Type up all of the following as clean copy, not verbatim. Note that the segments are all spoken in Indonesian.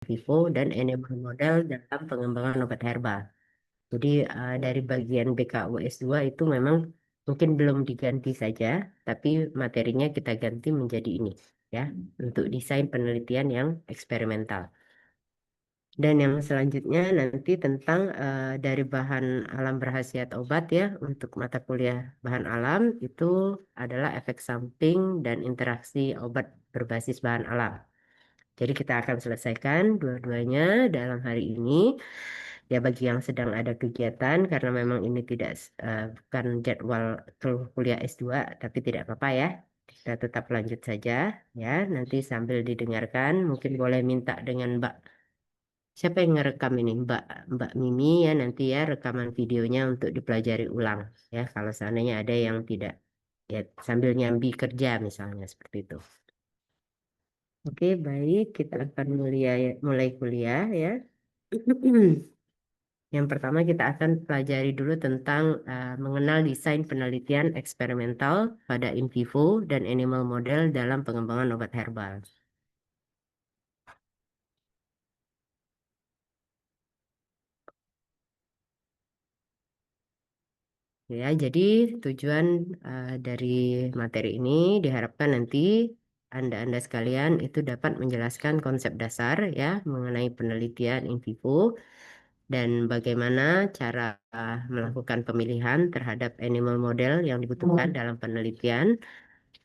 vivo dan animal model dalam pengembangan obat herbal. Jadi dari bagian BKUS 2 itu memang mungkin belum diganti saja, tapi materinya kita ganti menjadi ini ya, untuk desain penelitian yang eksperimental. Dan yang selanjutnya nanti tentang dari bahan alam berkhasiat obat ya, untuk mata kuliah bahan alam itu adalah efek samping dan interaksi obat berbasis bahan alam. Jadi kita akan selesaikan dua-duanya dalam hari ini. Ya bagi yang sedang ada kegiatan karena memang ini tidak bukan jadwal kuliah S2 tapi tidak apa-apa ya. Kita tetap lanjut saja ya. Nanti sambil didengarkan mungkin boleh minta dengan Mbak, siapa yang ngerekam ini, Mbak Mimi ya, nanti ya rekaman videonya untuk dipelajari ulang ya kalau seandainya ada yang tidak, ya sambil nyambi kerja misalnya seperti itu. Oke, baik, kita akan mulai kuliah ya. Yang pertama kita akan pelajari dulu tentang mengenal desain penelitian eksperimental pada in vivo dan animal model dalam pengembangan obat herbal. Ya, jadi tujuan dari materi ini diharapkan nanti Anda sekalian itu dapat menjelaskan konsep dasar ya mengenai penelitian in vivo dan bagaimana cara melakukan pemilihan terhadap animal model yang dibutuhkan dalam penelitian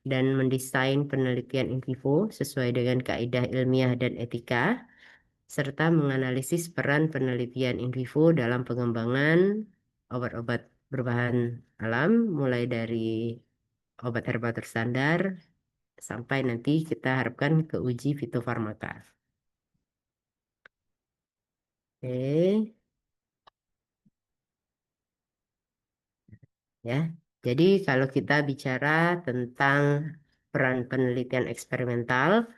dan mendesain penelitian in vivo sesuai dengan kaidah ilmiah dan etika, serta menganalisis peran penelitian in vivo dalam pengembangan obat-obat berbahan alam, mulai dari obat herbal terstandar sampai nanti kita harapkan ke uji fitofarmaka. Oke, ya. Jadi kalau kita bicara tentang peran penelitian eksperimental,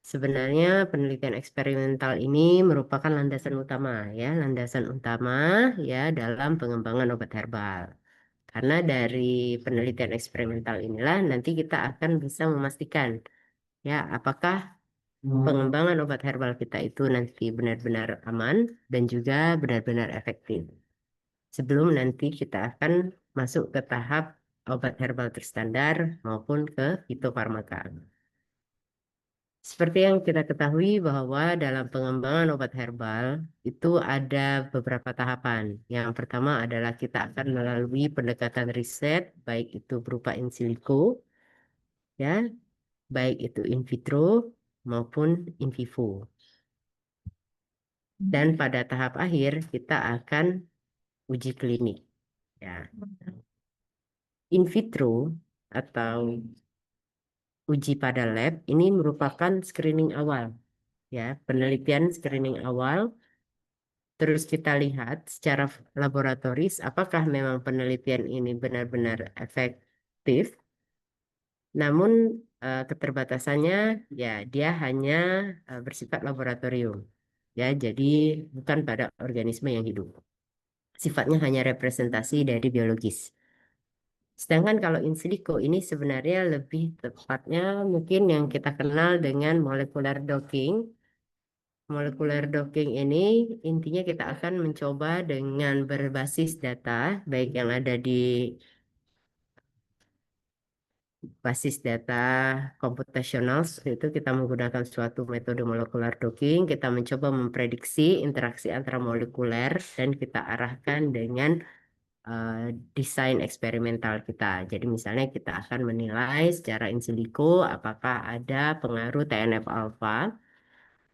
sebenarnya penelitian eksperimental ini merupakan landasan utama ya, landasan utama ya dalam pengembangan obat herbal. Karena dari penelitian eksperimental inilah nanti kita akan bisa memastikan ya apakah pengembangan obat herbal kita itu nanti benar-benar aman dan juga benar-benar efektif. Sebelum nanti kita akan masuk ke tahap obat herbal terstandar maupun ke fitofarmaka. Seperti yang kita ketahui bahwa dalam pengembangan obat herbal itu ada beberapa tahapan. Yang pertama adalah kita akan melalui pendekatan riset, baik itu berupa in silico, ya, baik itu in vitro maupun in vivo. Dan pada tahap akhir kita akan uji klinik. Ya. In vitro atau uji pada lab ini merupakan screening awal, ya, penelitian screening awal. Terus kita lihat secara laboratoris apakah memang penelitian ini benar-benar efektif. Namun keterbatasannya ya dia hanya bersifat laboratorium. Ya, jadi bukan pada organisme yang hidup. Sifatnya hanya representasi dari biologis. Sedangkan kalau in silico ini sebenarnya lebih tepatnya mungkin yang kita kenal dengan molecular docking. Molekuler docking ini intinya kita akan mencoba dengan berbasis data, baik yang ada di basis data komputasional, seperti itu kita menggunakan suatu metode molekular docking, kita mencoba memprediksi interaksi antara molekuler dan kita arahkan dengan eh, desain eksperimental kita. Jadi misalnya kita akan menilai secara in silico apakah ada pengaruh TNF alfa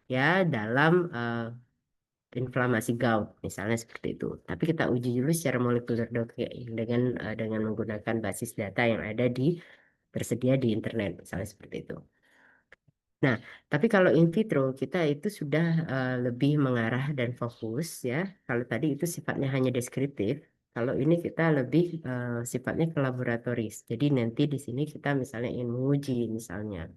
ya dalam inflamasi gout misalnya seperti itu. Tapi kita uji dulu secara molekuler docking dengan menggunakan basis data yang ada di tersedia di internet misalnya seperti itu. Nah, tapi kalau in vitro kita itu sudah lebih mengarah dan fokus ya. Kalau tadi itu sifatnya hanya deskriptif, kalau ini kita lebih sifatnya kolaboratoris. Jadi nanti di sini kita misalnya ingin menguji misalnya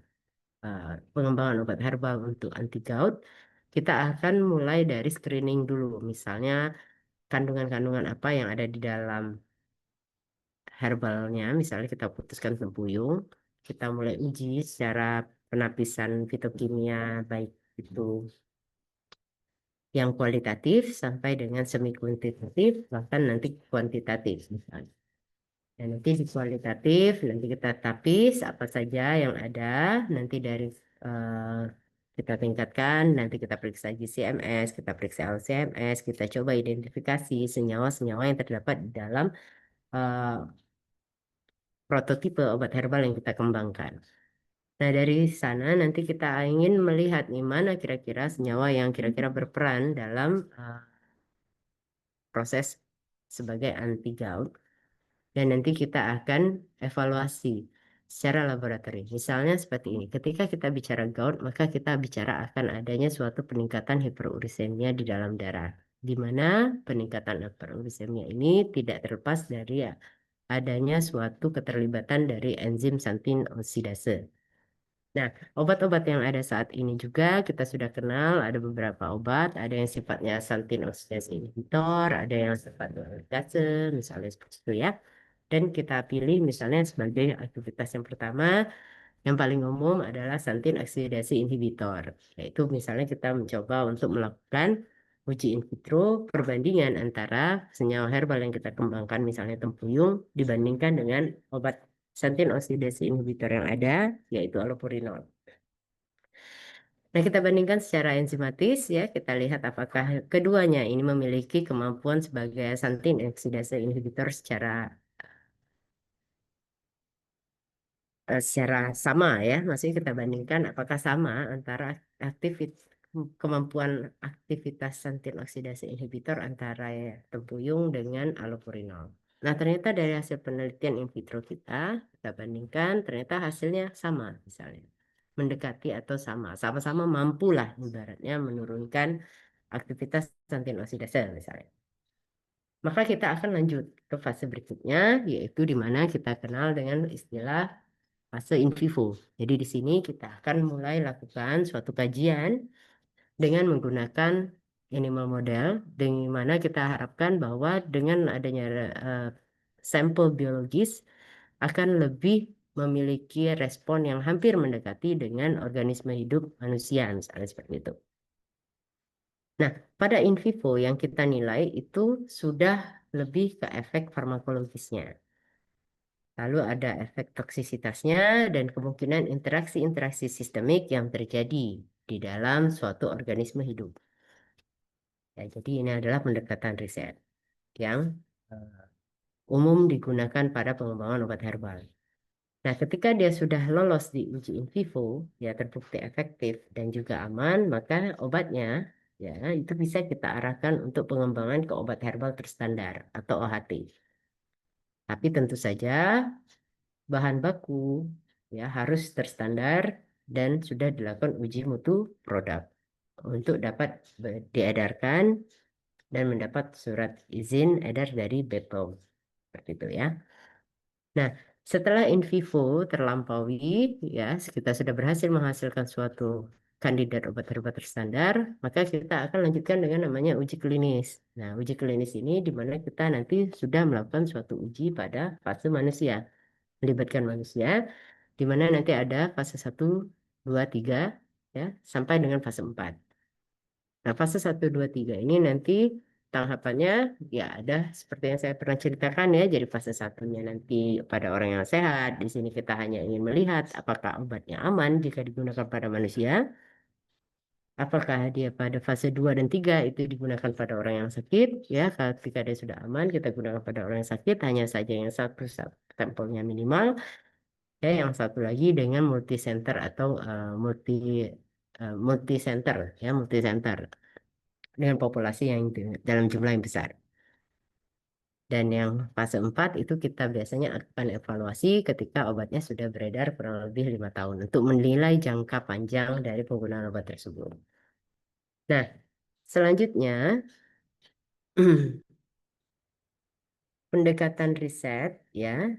eh, pengembangan obat herbal untuk anti gout, kita akan mulai dari screening dulu. Misalnya kandungan-kandungan apa yang ada di dalam herbalnya, misalnya kita putuskan tempuyung, kita mulai uji secara penapisan fitokimia baik itu yang kualitatif sampai dengan semi kuantitatif, bahkan nanti kuantitatif misalnya. Dan nanti di kualitatif nanti kita tapis apa saja yang ada, nanti dari eh, kita tingkatkan, nanti kita periksa GCMS, kita periksa LCMS, kita coba identifikasi senyawa-senyawa yang terdapat di dalam eh, prototipe obat herbal yang kita kembangkan. Nah, dari sana nanti kita ingin melihat nih mana kira-kira senyawa yang kira-kira berperan dalam proses sebagai anti gout. Dan nanti kita akan evaluasi secara laboratorium. Misalnya seperti ini, ketika kita bicara gout, maka kita bicara akan adanya suatu peningkatan hiperurisemia di dalam darah. Di mana peningkatan hiperurisemia ini tidak terlepas dari adanya suatu keterlibatan dari enzim santin oksidase. Nah, obat-obat yang ada saat ini juga kita sudah kenal, ada beberapa obat, ada yang sifatnya santin oksidase inhibitor, ada yang sifatnya oligase, misalnya seperti itu ya. Dan kita pilih misalnya sebagai aktivitas yang pertama, yang paling umum adalah santin oksidasi inhibitor. Yaitu misalnya kita mencoba untuk melakukan uji in vitro perbandingan antara senyawa herbal yang kita kembangkan, misalnya tempuyung, dibandingkan dengan obat santin oksidasi inhibitor yang ada, yaitu allopurinol. Nah, kita bandingkan secara enzimatis ya, kita lihat apakah keduanya ini memiliki kemampuan sebagai santin oksidase inhibitor secara sama ya, maksudnya kita bandingkan apakah sama antara kemampuan aktivitas santin oksidasi inhibitor antara tempuyung dengan allopurinol. Nah, ternyata dari hasil penelitian in vitro kita bandingkan, ternyata hasilnya sama misalnya. Mendekati atau sama, sama-sama mampu lah ibaratnya menurunkan aktivitas santin oksidase misalnya. Maka kita akan lanjut ke fase berikutnya, yaitu di mana kita kenal dengan istilah fase in vivo. Jadi di sini kita akan mulai lakukan suatu kajian dengan menggunakan animal model, dengan mana kita harapkan bahwa dengan adanya eh, sampel biologis akan lebih memiliki respon yang hampir mendekati dengan organisme hidup manusia, misalnya seperti itu. Nah, pada in vivo yang kita nilai itu sudah lebih ke efek farmakologisnya. Lalu ada efek toksisitasnya dan kemungkinan interaksi-interaksi sistemik yang terjadi di dalam suatu organisme hidup. Ya, jadi ini adalah pendekatan riset yang eh, umum digunakan pada pengembangan obat herbal. Nah, ketika dia sudah lolos di uji in vivo, ya terbukti efektif dan juga aman, maka obatnya ya itu bisa kita arahkan untuk pengembangan ke obat herbal terstandar atau OHT. Tapi tentu saja bahan baku ya harus terstandar dan sudah dilakukan uji mutu produk untuk dapat diedarkan dan mendapat surat izin edar dari BPOM. Seperti itu ya. Nah, setelah in vivo terlampaui, ya, kita sudah berhasil menghasilkan suatu kandidat obat herbal terstandar, maka kita akan lanjutkan dengan namanya uji klinis. Nah, uji klinis ini di mana kita nanti sudah melakukan suatu uji pada fase manusia, melibatkan manusia, di mana nanti ada fase 1, 2, 3, ya, sampai dengan fase 4. Nah, fase 1, 2, 3 ini nanti tahapannya ya ada seperti yang saya pernah ceritakan ya. Jadi fase satunya nanti pada orang yang sehat. Di sini kita hanya ingin melihat apakah obatnya aman jika digunakan pada manusia. Apakah dia pada fase 2 dan 3 itu digunakan pada orang yang sakit. Ya, ketika dia sudah aman kita gunakan pada orang yang sakit. Hanya saja yang satu sampelnya minimal. Ya, yang satu lagi dengan multi center atau multi center ya multi center dengan populasi yang dalam jumlah yang besar. Dan yang fase 4 itu kita biasanya akan evaluasi ketika obatnya sudah beredar kurang lebih 5 tahun untuk menilai jangka panjang dari penggunaan obat tersebut. Nah, selanjutnya pendekatan riset ya.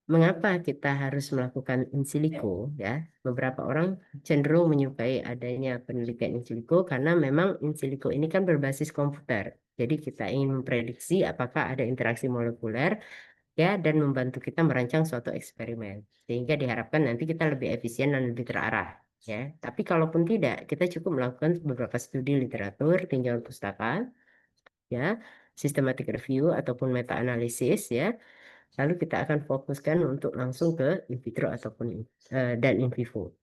Mengapa kita harus melakukan in silico ya? Beberapa orang cenderung menyukai adanya penelitian in silico karena memang in silico ini kan berbasis komputer. Jadi kita ingin memprediksi apakah ada interaksi molekuler ya dan membantu kita merancang suatu eksperimen sehingga diharapkan nanti kita lebih efisien dan lebih terarah. ya. Tapi kalaupun tidak, kita cukup melakukan beberapa studi literatur, tinjauan pustaka, ya, systematic review ataupun meta analisis, ya. Lalu kita akan fokuskan untuk langsung ke in vitro ataupun dan in vivo.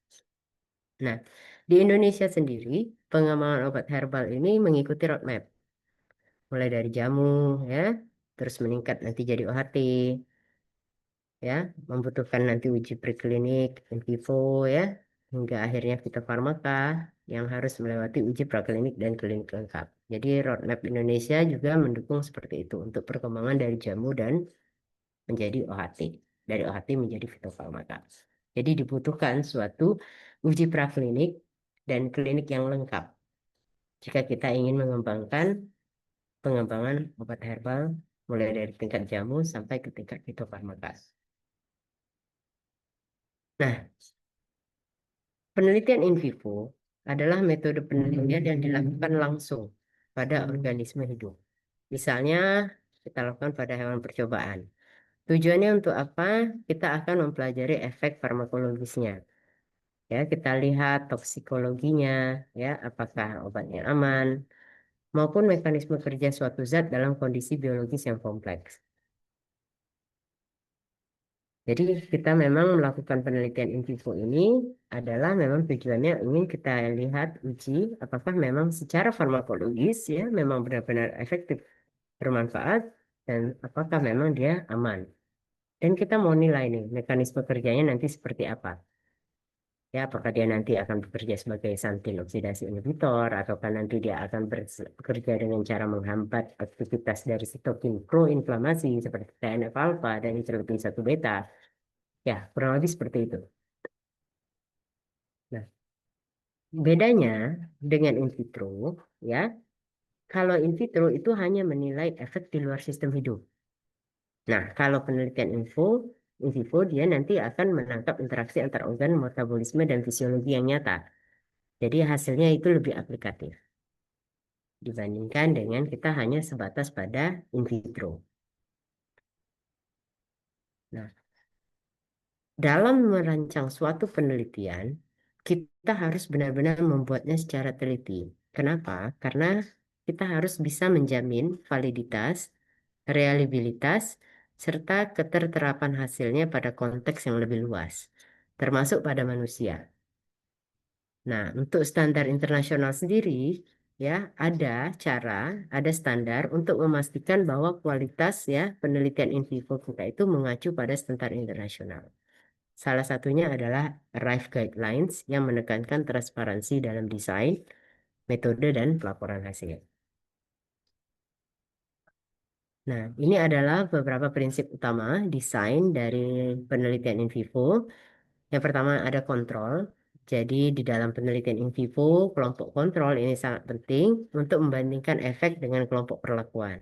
Nah, di Indonesia sendiri, pengembangan obat herbal ini mengikuti roadmap, mulai dari jamu, ya, terus meningkat nanti jadi OHT, ya, membutuhkan nanti uji preklinik, in vivo, ya, hingga akhirnya fitofarmaka yang harus melewati uji praklinik dan klinik lengkap. Jadi roadmap Indonesia juga mendukung seperti itu untuk perkembangan dari jamu dan menjadi OHT, dari OHT menjadi fitofarmaka. Jadi dibutuhkan suatu uji praklinik dan klinik yang lengkap jika kita ingin mengembangkan pengembangan obat herbal mulai dari tingkat jamu sampai ke tingkat fitofarmaka. Nah, penelitian in vivo adalah metode penelitian yang dilakukan langsung pada organisme hidup. Misalnya, kita lakukan pada hewan percobaan. Tujuannya untuk apa? Kita akan mempelajari efek farmakologisnya. Ya, kita lihat toksikologinya, ya, apakah obatnya aman, maupun mekanisme kerja suatu zat dalam kondisi biologis yang kompleks. Jadi kita memang melakukan penelitian in vivo ini adalah memang tujuannya ingin kita lihat uji apakah memang secara farmakologis ya memang benar-benar efektif bermanfaat dan apakah memang dia aman. Dan kita mau nilai nih mekanisme kerjanya nanti seperti apa. Ya, apakah dia nanti akan bekerja sebagai santin oksidasi inhibitor ataukah nanti dia akan bekerja dengan cara menghambat aktivitas dari sitokin proinflamasi seperti TNF-alfa dan interleukin 1 beta. Ya, kurang lebih seperti itu. Nah, bedanya dengan in vitro, ya, kalau in vitro itu hanya menilai efek di luar sistem hidup. Nah, kalau penelitian in vivo dia nanti akan menangkap interaksi antar organ, metabolisme, dan fisiologi yang nyata. Jadi hasilnya itu lebih aplikatif dibandingkan dengan kita hanya sebatas pada in vitro. Nah, dalam merancang suatu penelitian, kita harus benar-benar membuatnya secara teliti. Kenapa? Karena kita harus bisa menjamin validitas, reliabilitas, serta keterterapan hasilnya pada konteks yang lebih luas, termasuk pada manusia. Nah, untuk standar internasional sendiri, ya ada cara, ada standar untuk memastikan bahwa kualitas ya penelitian in vivo kita itu mengacu pada standar internasional. Salah satunya adalah ARRIVE Guidelines yang menekankan transparansi dalam desain, metode, dan pelaporan hasil. Nah, ini adalah beberapa prinsip utama desain dari penelitian in vivo. Yang pertama ada kontrol. Jadi di dalam penelitian in vivo, kelompok kontrol ini sangat penting untuk membandingkan efek dengan kelompok perlakuan.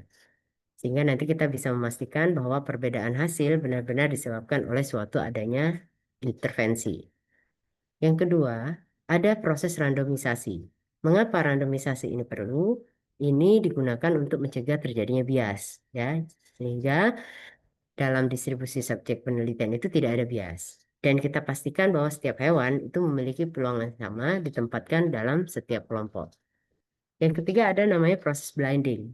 Sehingga nanti kita bisa memastikan bahwa perbedaan hasil benar-benar disebabkan oleh suatu adanya intervensi. Yang kedua, ada proses randomisasi. Mengapa randomisasi ini perlu? Ini digunakan untuk mencegah terjadinya bias, ya. Sehingga dalam distribusi subjek penelitian itu tidak ada bias. Dan kita pastikan bahwa setiap hewan itu memiliki peluang yang sama ditempatkan dalam setiap kelompok. Yang ketiga ada namanya proses blinding.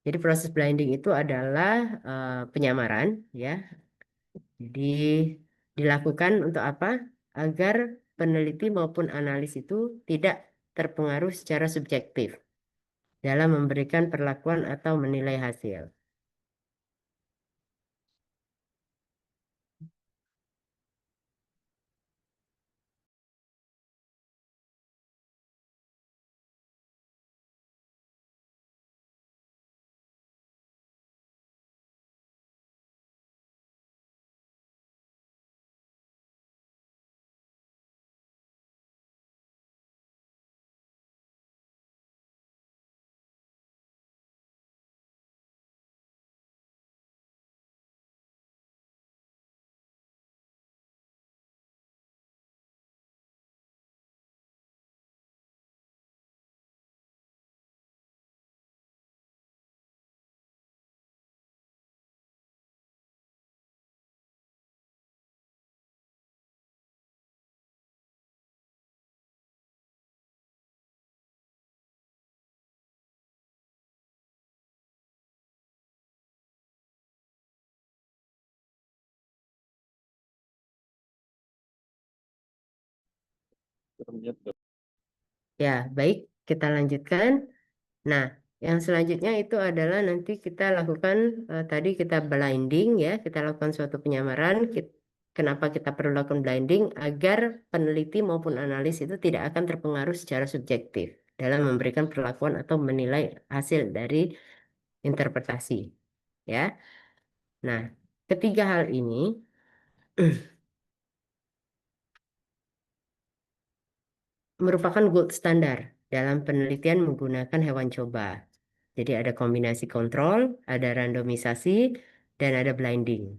Jadi proses blinding itu adalah penyamaran, ya. Jadi dilakukan untuk apa? Agar peneliti maupun analis itu tidak terpengaruh secara subjektif dalam memberikan perlakuan atau menilai hasil. Ya, baik, kita lanjutkan. Nah, yang selanjutnya itu adalah nanti kita lakukan tadi kita blinding ya, kita lakukan suatu penyamaran. Kenapa kita perlu lakukan blinding? Agar peneliti maupun analis itu tidak akan terpengaruh secara subjektif dalam memberikan perlakuan atau menilai hasil dari interpretasi. Ya, nah ketiga hal ini merupakan gold standar dalam penelitian menggunakan hewan coba. Jadi ada kombinasi kontrol, ada randomisasi, dan ada blinding.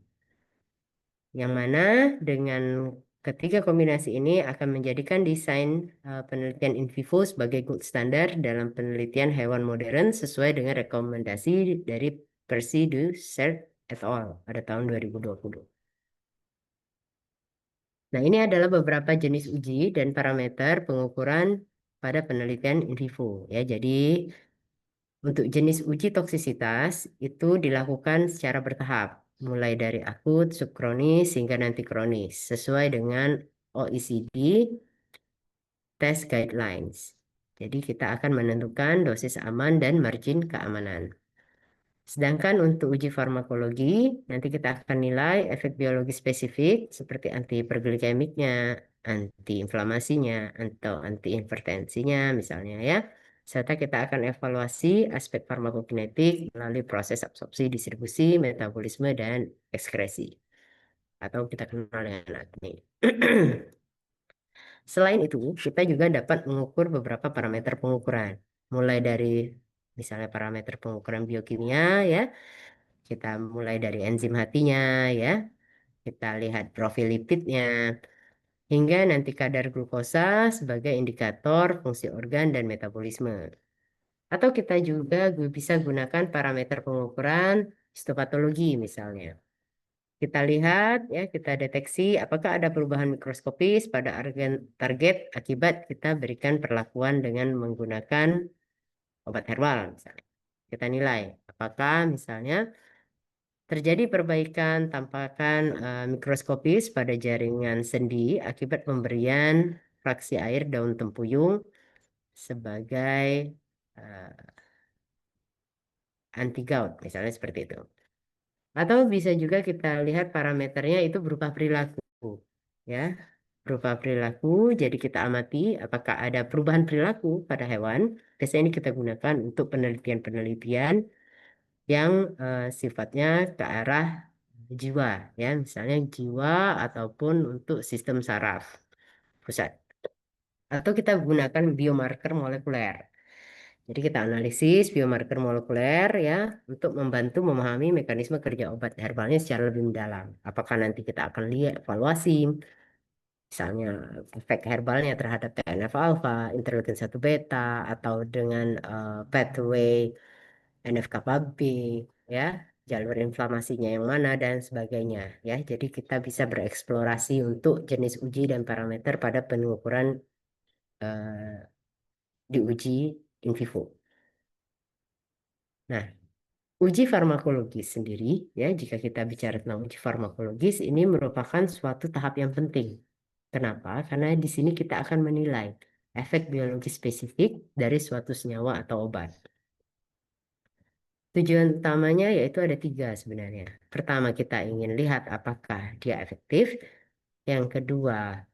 Yang mana dengan ketiga kombinasi ini akan menjadikan desain penelitian in vivo sebagai gold standar dalam penelitian hewan modern sesuai dengan rekomendasi dari Percy du Sert et al. Pada tahun 2020. Nah, ini adalah beberapa jenis uji dan parameter pengukuran pada penelitian in vivo ya. Jadi untuk jenis uji toksisitas itu dilakukan secara bertahap, mulai dari akut, subkronis, hingga nanti kronis, sesuai dengan OECD Test Guidelines. Jadi kita akan menentukan dosis aman dan margin keamanan. Sedangkan untuk uji farmakologi, nanti kita akan nilai efek biologi spesifik seperti antihiperglikemiknya, antiinflamasinya, atau antihipertensinya misalnya ya. Serta kita akan evaluasi aspek farmakokinetik melalui proses absorpsi, distribusi, metabolisme, dan ekskresi. Atau kita kenal dengan ADME. Selain itu, kita juga dapat mengukur beberapa parameter pengukuran. Mulai dari misalnya parameter pengukuran biokimia ya, kita mulai dari enzim hatinya ya, kita lihat profil lipidnya, hingga nanti kadar glukosa sebagai indikator fungsi organ dan metabolisme. Atau kita juga bisa gunakan parameter pengukuran histopatologi misalnya. Kita lihat ya, kita deteksi apakah ada perubahan mikroskopis pada organ target akibat kita berikan perlakuan dengan menggunakan obat herbal misalnya. Kita nilai apakah misalnya terjadi perbaikan tampakan mikroskopis pada jaringan sendi akibat pemberian fraksi air daun tempuyung sebagai eh, anti gout, misalnya seperti itu. Atau bisa juga kita lihat parameternya itu berupa perilaku, ya, berupa perilaku. Jadi kita amati apakah ada perubahan perilaku pada hewan. Biasanya ini kita gunakan untuk penelitian-penelitian yang sifatnya ke arah jiwa ya, misalnya jiwa ataupun untuk sistem saraf pusat, atau kita gunakan biomarker molekuler. Jadi kita analisis biomarker molekuler ya untuk membantu memahami mekanisme kerja obat herbalnya secara lebih mendalam. Apakah nanti kita akan lihat evaluasi misalnya efek herbalnya terhadap TNF alfa, interleukin 1 beta, atau dengan pathway NF-kappa B, ya, jalur inflamasinya yang mana dan sebagainya, ya. Jadi kita bisa bereksplorasi untuk jenis uji dan parameter pada pengukuran diuji in vivo. Nah, uji farmakologis sendiri, ya, jika kita bicara tentang uji farmakologis, ini merupakan suatu tahap yang penting. Kenapa? Karena di sini kita akan menilai efek biologi spesifik dari suatu senyawa atau obat. Tujuan utamanya yaitu ada tiga sebenarnya. Pertama, kita ingin lihat apakah dia efektif. Yang kedua,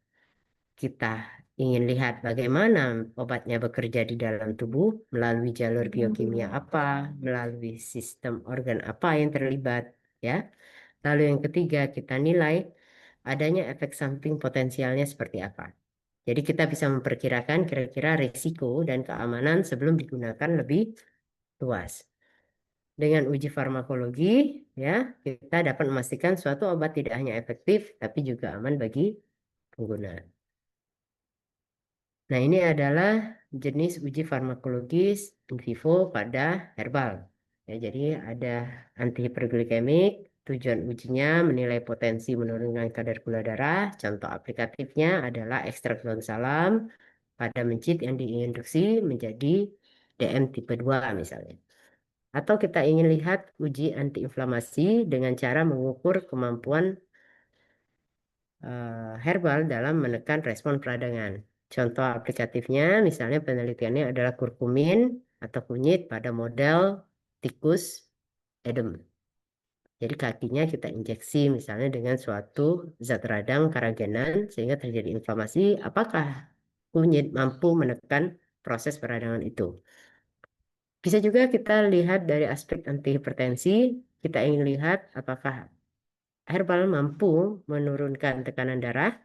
kita ingin lihat bagaimana obatnya bekerja di dalam tubuh, melalui jalur biokimia apa, melalui sistem organ apa yang terlibat, ya. Lalu yang ketiga, kita nilai adanya efek samping potensialnya seperti apa. Jadi kita bisa memperkirakan kira-kira risiko dan keamanan sebelum digunakan lebih luas. Dengan uji farmakologi, ya, kita dapat memastikan suatu obat tidak hanya efektif, tapi juga aman bagi pengguna. Nah, ini adalah jenis uji farmakologis in vivo pada herbal. Ya, jadi ada antihiperglikemik, tujuan ujinya menilai potensi menurunkan kadar gula darah. Contoh aplikatifnya adalah ekstrak daun salam pada mencit yang diinduksi menjadi DM tipe 2 misalnya. Atau kita ingin lihat uji antiinflamasi dengan cara mengukur kemampuan herbal dalam menekan respon peradangan. Contoh aplikatifnya, misalnya penelitiannya adalah kurkumin atau kunyit pada model tikus edem. Jadi kakinya kita injeksi misalnya dengan suatu zat radang karagenan sehingga terjadi inflamasi. Apakah kunyit mampu menekan proses peradangan itu? Bisa juga kita lihat dari aspek antihipertensi. Kita ingin lihat apakah herbal mampu menurunkan tekanan darah.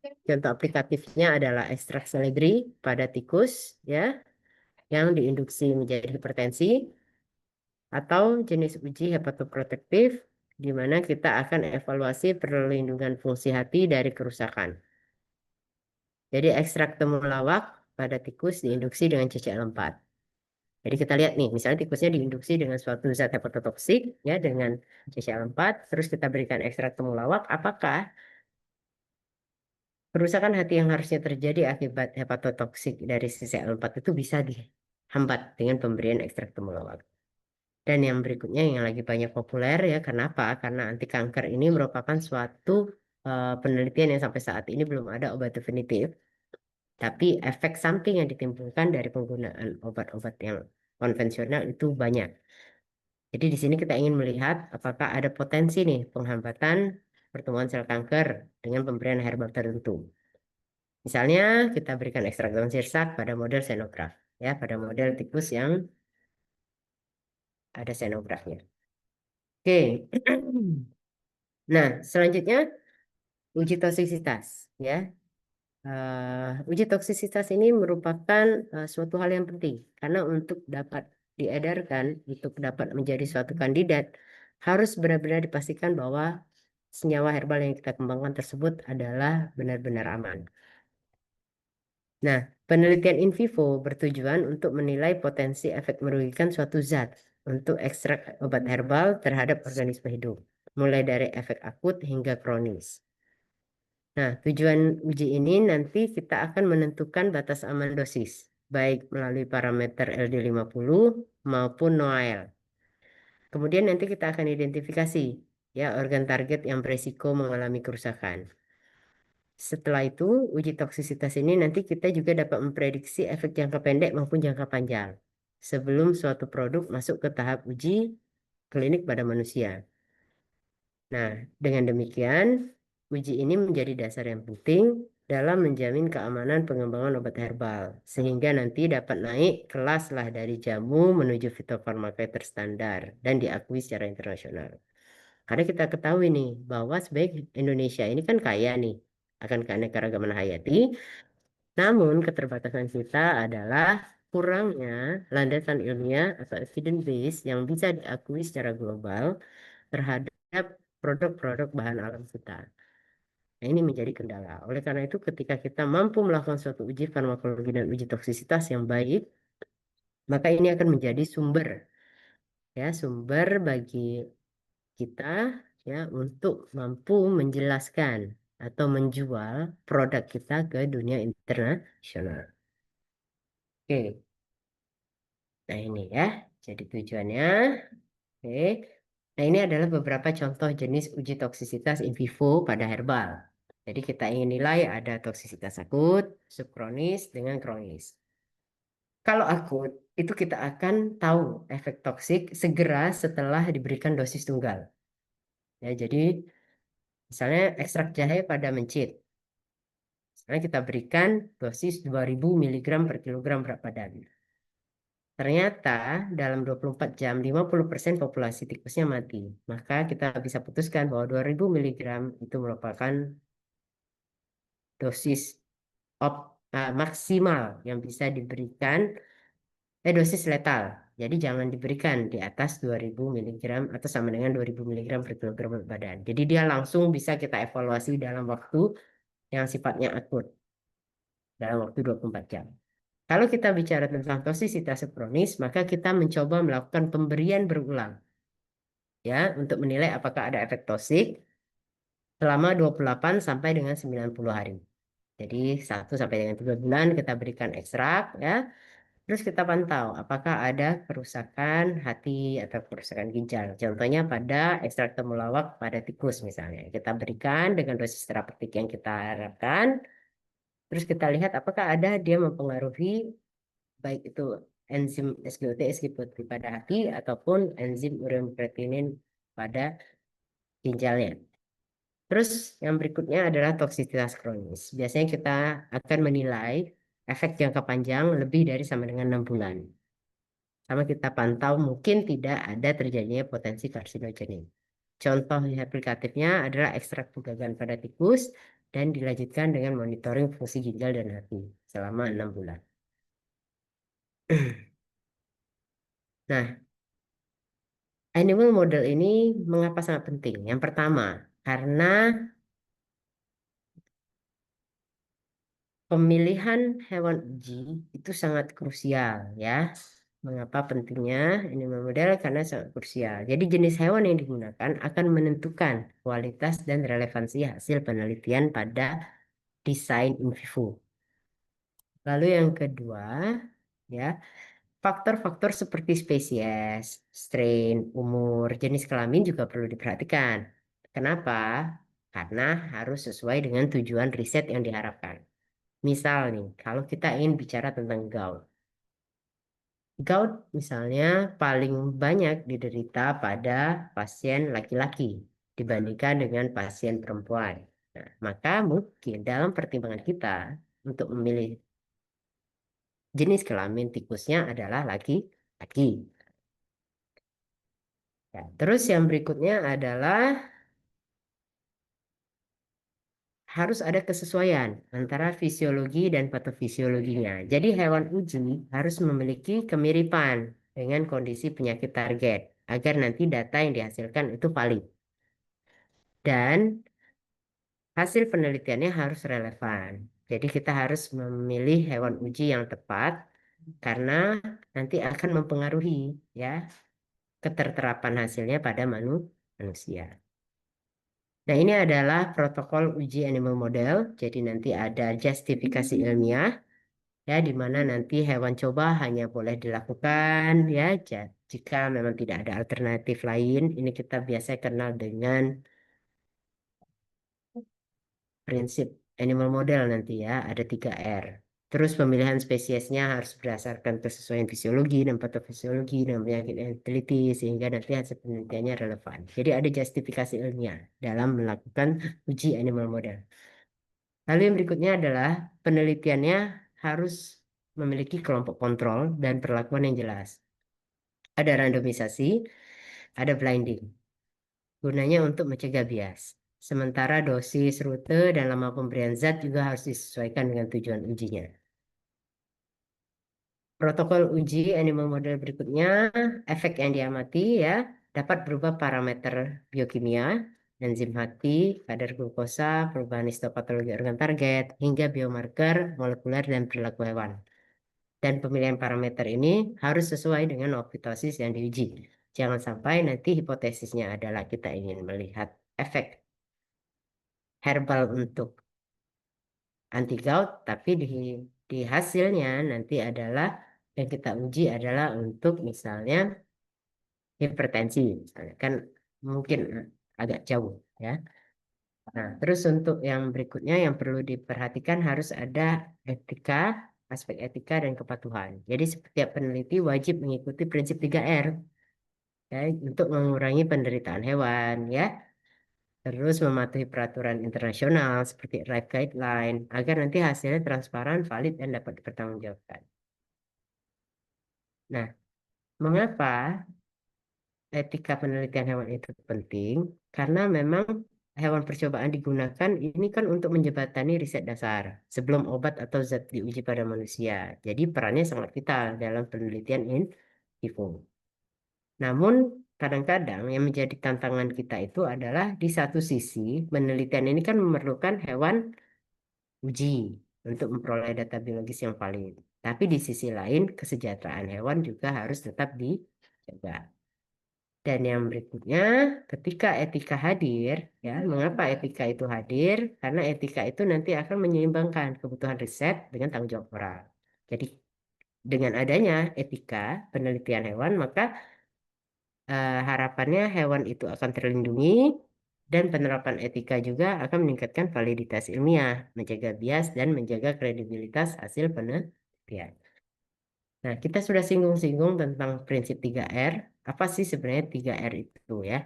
Contoh aplikatifnya adalah ekstrak seledri pada tikus, ya, yang diinduksi menjadi hipertensi, atau jenis uji hepatoprotektif, di mana kita akan evaluasi perlindungan fungsi hati dari kerusakan. Jadi ekstrak temulawak pada tikus diinduksi dengan CCl4. Jadi kita lihat nih, misalnya tikusnya diinduksi dengan suatu zat hepatotoksik, ya, dengan CCl4, terus kita berikan ekstrak temulawak, apakah kerusakan hati yang harusnya terjadi akibat hepatotoksik dari CCl4 itu bisa dihambat dengan pemberian ekstrak temulawak. Dan yang berikutnya yang lagi banyak populer, ya, kenapa? Karena anti kanker ini merupakan suatu penelitian yang sampai saat ini belum ada obat definitif, tapi efek samping yang ditimbulkan dari penggunaan obat-obat yang konvensional itu banyak. Jadi di sini kita ingin melihat apakah ada potensi nih penghambatan pertumbuhan sel kanker dengan pemberian herbal tertentu. Misalnya kita berikan ekstrak daun sirsak pada model xenograf, ya, pada model tikus yang ada xenografnya. Oke. Nah, selanjutnya uji toksisitas, ya. Uji toksisitas ini merupakan suatu hal yang penting karena untuk dapat diedarkan, untuk dapat menjadi suatu kandidat, harus benar-benar dipastikan bahwa senyawa herbal yang kita kembangkan tersebut adalah benar-benar aman. Nah, penelitian in vivo bertujuan untuk menilai potensi efek merugikan suatu zat untuk ekstrak obat herbal terhadap organisme hidup, mulai dari efek akut hingga kronis. Nah, tujuan uji ini nanti kita akan menentukan batas aman dosis, baik melalui parameter LD50 maupun NOAEL. Kemudian nanti kita akan identifikasi, ya, organ target yang berisiko mengalami kerusakan. Setelah itu, uji toksisitas ini nanti kita juga dapat memprediksi efek jangka pendek maupun jangka panjang sebelum suatu produk masuk ke tahap uji klinik pada manusia. Nah, dengan demikian, uji ini menjadi dasar yang penting dalam menjamin keamanan pengembangan obat herbal, sehingga nanti dapat naik kelas lah dari jamu menuju fitofarmaka terstandar dan diakui secara internasional. Karena kita ketahui nih, bahwa sebaik Indonesia ini kan kaya nih, akan keanekaragaman hayati, namun keterbatasan kita adalah kurangnya landasan ilmiah atau evidence base yang bisa diakui secara global terhadap produk-produk bahan alam kita. Nah, ini menjadi kendala. Oleh karena itu, ketika kita mampu melakukan suatu uji farmakologi dan uji toksisitas yang baik, maka ini akan menjadi sumber, ya, sumber bagi kita, ya, untuk mampu menjelaskan atau menjual produk kita ke dunia internasional. Oke, nah ini ya, jadi tujuannya. Oke, nah ini adalah beberapa contoh jenis uji toksisitas in vivo pada herbal. Jadi kita ingin nilai ada toksisitas akut, subkronis, dengan kronis. Kalau akut, itu kita akan tahu efek toksik segera setelah diberikan dosis tunggal. Ya, jadi misalnya ekstrak jahe pada mencit. Misalnya kita berikan dosis 2000 mg per kilogram berat badan. Ternyata dalam 24 jam 50% populasi tikusnya mati. Maka kita bisa putuskan bahwa 2000 mg itu merupakan dosis maksimal yang bisa diberikan, dosis letal. Jadi jangan diberikan di atas 2000 mg atau sama dengan 2000 mg per kilogram berat badan. Jadi dia langsung bisa kita evaluasi dalam waktu yang sifatnya akut, dalam waktu 24 jam. Kalau kita bicara tentang toksisitas kronis, maka kita mencoba melakukan pemberian berulang, ya, untuk menilai apakah ada efek toksik selama 28 sampai dengan 90 hari. Jadi 1 sampai dengan 3 bulan kita berikan ekstrak, ya. Terus kita pantau apakah ada kerusakan hati atau kerusakan ginjal. Contohnya pada ekstrak temulawak pada tikus misalnya. Kita berikan dengan dosis terapeutik yang kita harapkan. Terus kita lihat apakah ada dia mempengaruhi baik itu enzim SGOT, SGPT pada hati ataupun enzim urea kreatinin pada ginjalnya. Terus yang berikutnya adalah toksisitas kronis. Biasanya kita akan menilai efek jangka panjang lebih dari sama dengan 6 bulan. Sama kita pantau mungkin tidak ada terjadinya potensi karsinogenik. Contoh aplikatifnya adalah ekstrak pegagan pada tikus dan dilanjutkan dengan monitoring fungsi ginjal dan hati selama 6 bulan. Nah, animal model ini mengapa sangat penting? Yang pertama, karena pemilihan hewan uji itu sangat krusial ya. Mengapa pentingnya animal model? Karena sangat krusial. Jadi jenis hewan yang digunakan akan menentukan kualitas dan relevansi hasil penelitian pada desain in vivo. Lalu yang kedua, ya, faktor-faktor seperti spesies, strain, umur, jenis kelamin juga perlu diperhatikan. Kenapa? Karena harus sesuai dengan tujuan riset yang diharapkan. Misal nih, kalau kita ingin bicara tentang gout. Gout misalnya paling banyak diderita pada pasien laki-laki dibandingkan dengan pasien perempuan. Nah, maka mungkin dalam pertimbangan kita untuk memilih jenis kelamin tikusnya adalah laki-laki. Ya, terus yang berikutnya adalah harus ada kesesuaian antara fisiologi dan patofisiologinya. Jadi hewan uji harus memiliki kemiripan dengan kondisi penyakit target agar nanti data yang dihasilkan itu valid. Dan hasil penelitiannya harus relevan. Jadi kita harus memilih hewan uji yang tepat karena nanti akan mempengaruhi ya keterterapan hasilnya pada manusia. Nah, ini adalah protokol uji animal model. Jadi nanti ada justifikasi ilmiah ya di mana nanti hewan coba hanya boleh dilakukan ya jika memang tidak ada alternatif lain. Ini kita biasa kenal dengan prinsip animal model nanti ya, ada 3R. Terus pemilihan spesiesnya harus berdasarkan kesesuaian fisiologi dan patofisiologi dan penyakit yang diteliti sehingga nanti hasil penelitiannya relevan. Jadi ada justifikasi ilmiah dalam melakukan uji animal model. Lalu yang berikutnya adalah penelitiannya harus memiliki kelompok kontrol dan perlakuan yang jelas. Ada randomisasi, ada blinding. Gunanya untuk mencegah bias. Sementara dosis, rute, dan lama pemberian zat juga harus disesuaikan dengan tujuan ujinya. Protokol uji animal model berikutnya, efek yang diamati ya, dapat berubah parameter biokimia, enzim hati, kadar glukosa, perubahan histopatologi organ target, hingga biomarker molekuler dan perilaku hewan. Dan pemilihan parameter ini harus sesuai dengan okitosis yang diuji. Jangan sampai nanti hipotesisnya adalah kita ingin melihat efek herbal untuk anti gout, tapi di hasilnya nanti adalah yang kita uji adalah untuk misalnya hipertensi, misalnya kan mungkin agak jauh ya. Nah, terus untuk yang berikutnya yang perlu diperhatikan harus ada etika, aspek etika dan kepatuhan. Jadi setiap peneliti wajib mengikuti prinsip 3R ya, untuk mengurangi penderitaan hewan ya. Terus mematuhi peraturan internasional seperti RIPE Guideline agar nanti hasilnya transparan, valid, dan dapat dipertanggungjawabkan. Nah, mengapa etika penelitian hewan itu penting? Karena memang hewan percobaan digunakan ini kan untuk menjembatani riset dasar sebelum obat atau zat diuji pada manusia. Jadi perannya sangat vital dalam penelitian in vivo. Namun kadang-kadang yang menjadi tantangan kita itu adalah di satu sisi penelitian ini kan memerlukan hewan uji untuk memperoleh data biologis yang valid. Tapi di sisi lain, kesejahteraan hewan juga harus tetap dijaga. Dan yang berikutnya, ketika etika hadir, ya, mengapa etika itu hadir? Karena etika itu nanti akan menyeimbangkan kebutuhan riset dengan tanggung jawab moral. Jadi, dengan adanya etika penelitian hewan, maka harapannya hewan itu akan terlindungi, Dan penerapan etika juga akan meningkatkan validitas ilmiah, menjaga bias, dan menjaga kredibilitas hasil penelitian. Nah, kita sudah singgung-singgung tentang prinsip 3R. Apa sih sebenarnya 3R itu ya?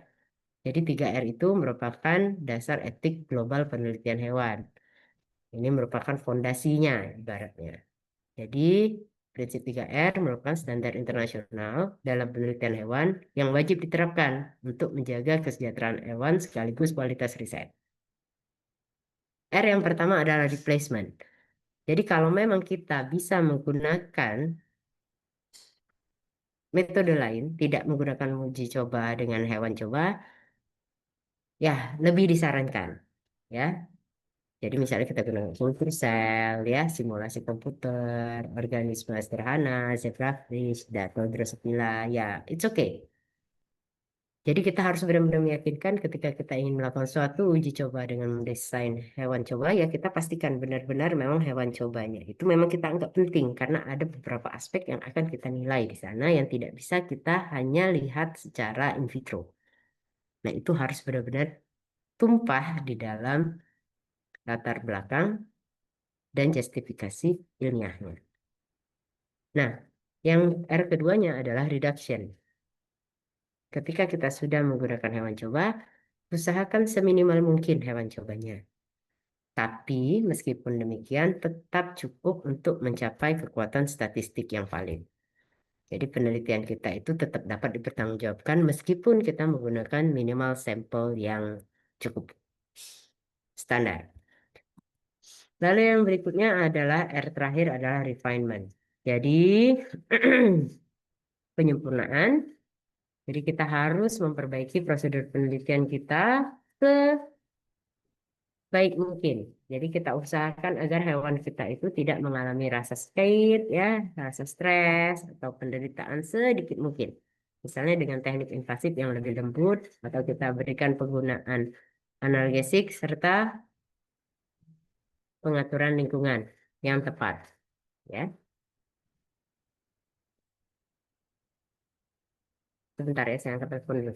Jadi 3R itu merupakan dasar etik global penelitian hewan. Ini merupakan fondasinya ibaratnya. Jadi prinsip 3R merupakan standar internasional dalam penelitian hewan yang wajib diterapkan untuk menjaga kesejahteraan hewan sekaligus kualitas riset. R yang pertama adalah replacement. Jadi kalau memang kita bisa menggunakan metode lain, tidak menggunakan uji coba dengan hewan coba, ya lebih disarankan. Ya, jadi misalnya kita gunakan kultur sel, ya, simulasi komputer, organisme sederhana, zebrafish, atau Drosophila, ya, it's okay. Jadi kita harus benar-benar meyakinkan ketika kita ingin melakukan suatu uji coba dengan mendesain hewan coba, ya kita pastikan benar-benar memang hewan cobanya. Itu memang kita anggap penting karena ada beberapa aspek yang akan kita nilai di sana yang tidak bisa kita hanya lihat secara in vitro. Nah, itu harus benar-benar tumpah di dalam latar belakang dan justifikasi ilmiahnya. Nah, yang R keduanya adalah reduction. Ketika kita sudah menggunakan hewan coba, usahakan seminimal mungkin hewan cobanya. Tapi meskipun demikian tetap cukup untuk mencapai kekuatan statistik yang valid. Jadi penelitian kita itu tetap dapat dipertanggungjawabkan meskipun kita menggunakan minimal sampel yang cukup standar. Lalu yang berikutnya adalah R terakhir adalah refinement. Jadi penyempurnaan. Jadi kita harus memperbaiki prosedur penelitian kita sebaik mungkin. Jadi kita usahakan agar hewan kita itu tidak mengalami rasa sakit, ya, rasa stres atau penderitaan sedikit mungkin. Misalnya dengan teknik invasif yang lebih lembut atau kita berikan penggunaan analgesik serta pengaturan lingkungan yang tepat, ya. Sebentar ya, saya angkat telepon dulu.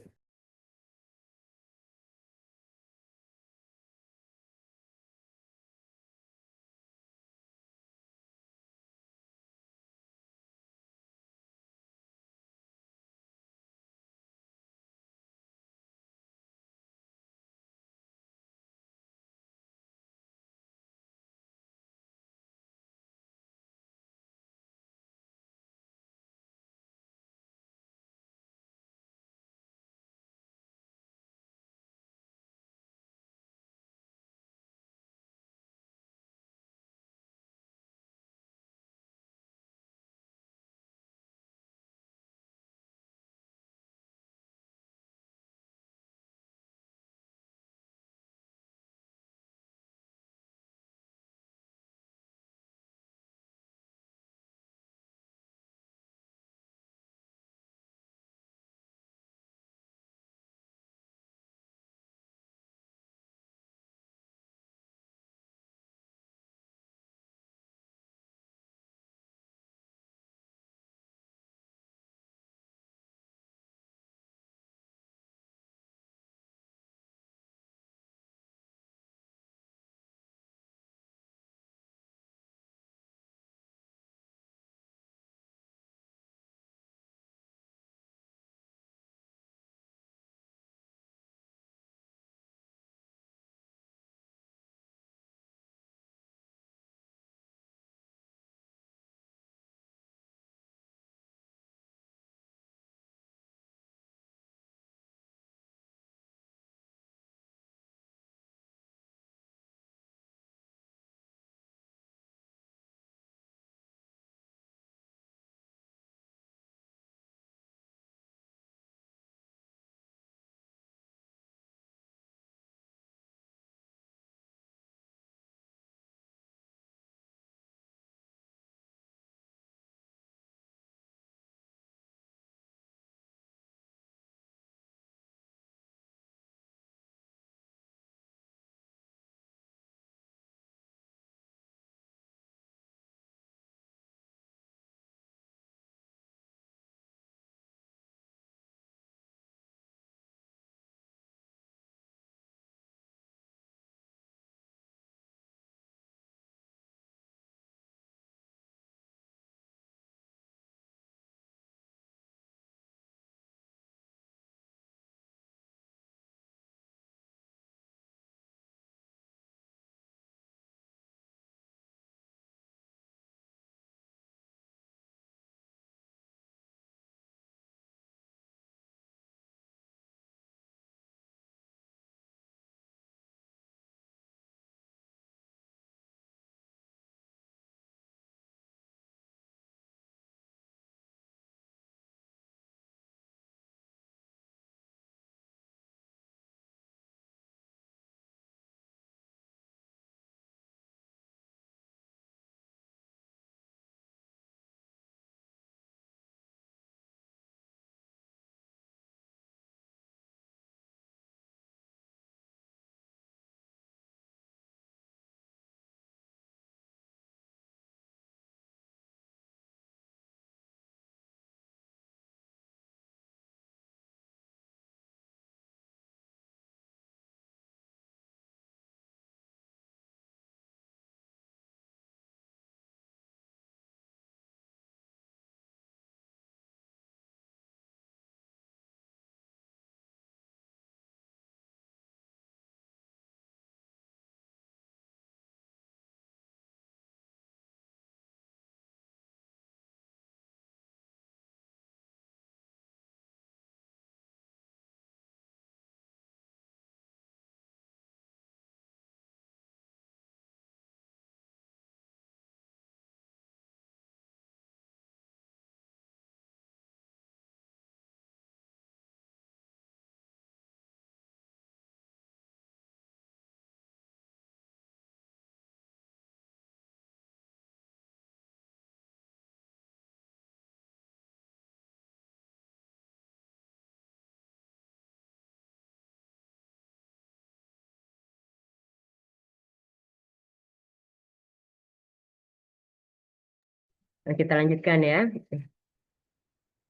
Nah, kita lanjutkan ya.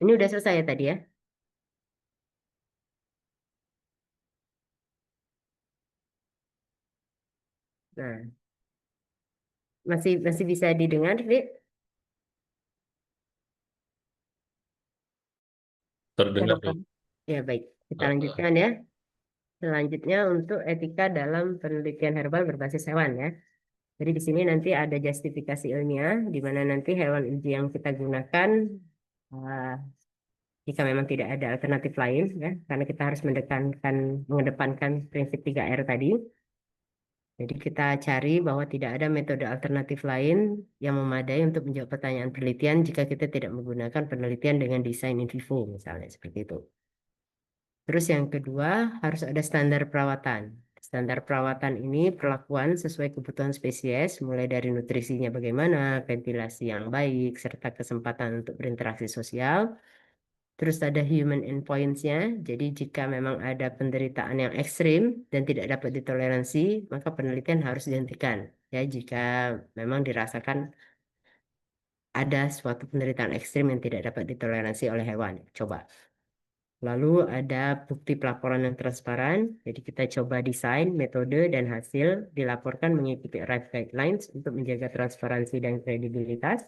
Ini udah selesai ya tadi ya. Nah, masih masih bisa didengar, Dik? Terdengar Cakapan. nih. Ya, baik. Kita Heeh. lanjutkan ya. Selanjutnya untuk etika dalam penelitian herbal berbasis hewan ya. Jadi di sini nanti ada justifikasi ilmiah, di mana nanti hewan uji yang kita gunakan, eh, jika memang tidak ada alternatif lain, ya, karena kita harus mengedepankan prinsip 3R tadi. Jadi kita cari bahwa tidak ada metode alternatif lain yang memadai untuk menjawab pertanyaan penelitian jika kita tidak menggunakan penelitian dengan desain in vivo, misalnya seperti itu. Terus yang kedua, harus ada standar perawatan. Standar perawatan ini perlakuan sesuai kebutuhan spesies, mulai dari nutrisinya bagaimana, ventilasi yang baik, serta kesempatan untuk berinteraksi sosial. Terus ada human endpoints-nya. Jadi jika memang ada penderitaan yang ekstrim dan tidak dapat ditoleransi, maka penelitian harus dihentikan. Ya, jika memang dirasakan ada suatu penderitaan ekstrim yang tidak dapat ditoleransi oleh hewan. Coba. Lalu ada bukti pelaporan yang transparan. Jadi kita coba desain, metode, dan hasil dilaporkan mengikuti RIFE guidelines untuk menjaga transparansi dan kredibilitas.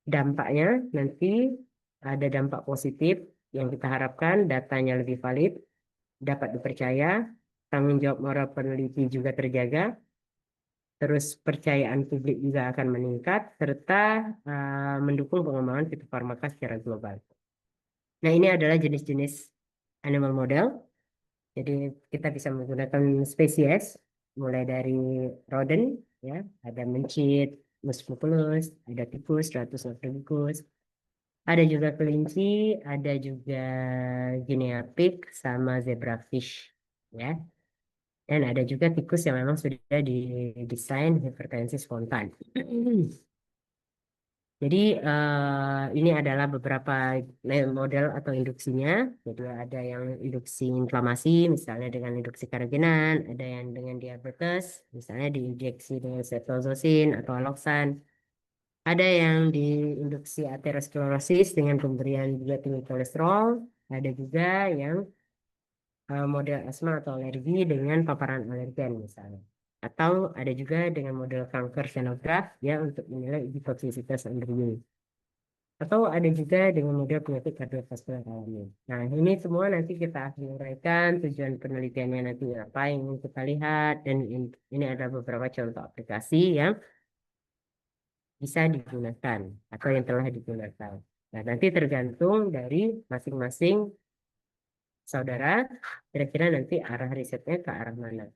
Dampaknya nanti ada dampak positif yang kita harapkan datanya lebih valid, dapat dipercaya, tanggung jawab moral peneliti juga terjaga, terus percayaan publik juga akan meningkat, serta mendukung pengembangan fitofarmaka secara global. Nah, ini adalah jenis-jenis animal model. Jadi kita bisa menggunakan spesies mulai dari rodent, ya, ada mencit, mus populus, ada tikus, ratus africus, ada juga kelinci, ada juga guinea pig sama zebrafish, ya. Dan ada juga tikus yang memang sudah didesain hipertensi spontan. Jadi ini adalah beberapa model atau induksinya. Jadi ada yang induksi inflamasi, misalnya dengan induksi karagenan, ada yang dengan diabetes, misalnya diinjeksi dengan ceftriaxone atau alloxan. Ada yang diinduksi aterosklerosis dengan pemberian gula tinggi kolesterol. Ada juga yang model asma atau alergi dengan paparan alergen misalnya. Atau ada juga dengan model kanker xenograf ya untuk menilai uji toksisitas embrio. Atau ada juga dengan model penyakit kardiovaskular alami. Nah, ini semua nanti kita akan uraikan tujuan penelitiannya nanti apa yang ingin kita lihat dan ini ada beberapa contoh aplikasi yang bisa digunakan atau yang telah digunakan. Nah, nanti tergantung dari masing-masing saudara, kira-kira nanti arah risetnya ke arah mana.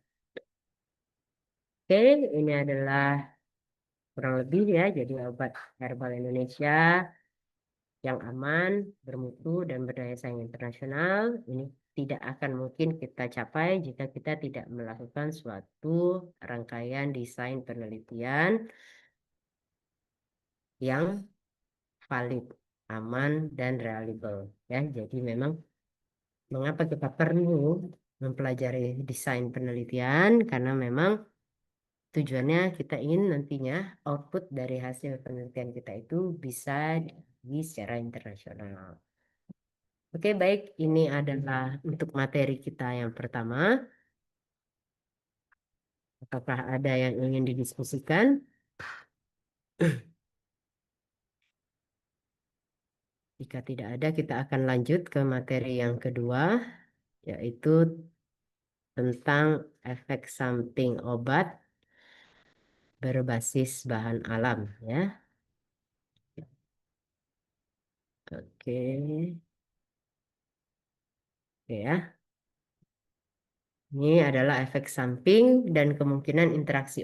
Oke, ini adalah kurang lebih ya, jadi obat herbal Indonesia yang aman, bermutu, dan berdaya saing internasional. Ini tidak akan mungkin kita capai jika kita tidak melakukan suatu rangkaian desain penelitian yang valid, aman, dan reliable. Ya, jadi memang mengapa kita perlu mempelajari desain penelitian? Karena memang tujuannya kita ingin nantinya output dari hasil penelitian kita itu bisa di secara internasional. Oke, baik. Ini adalah untuk materi kita yang pertama. Apakah ada yang ingin didiskusikan? Jika tidak ada, kita akan lanjut ke materi yang kedua, yaitu tentang efek samping obat berbasis bahan alam, ya. Oke, oke ya. Ini adalah efek samping dan kemungkinan interaksi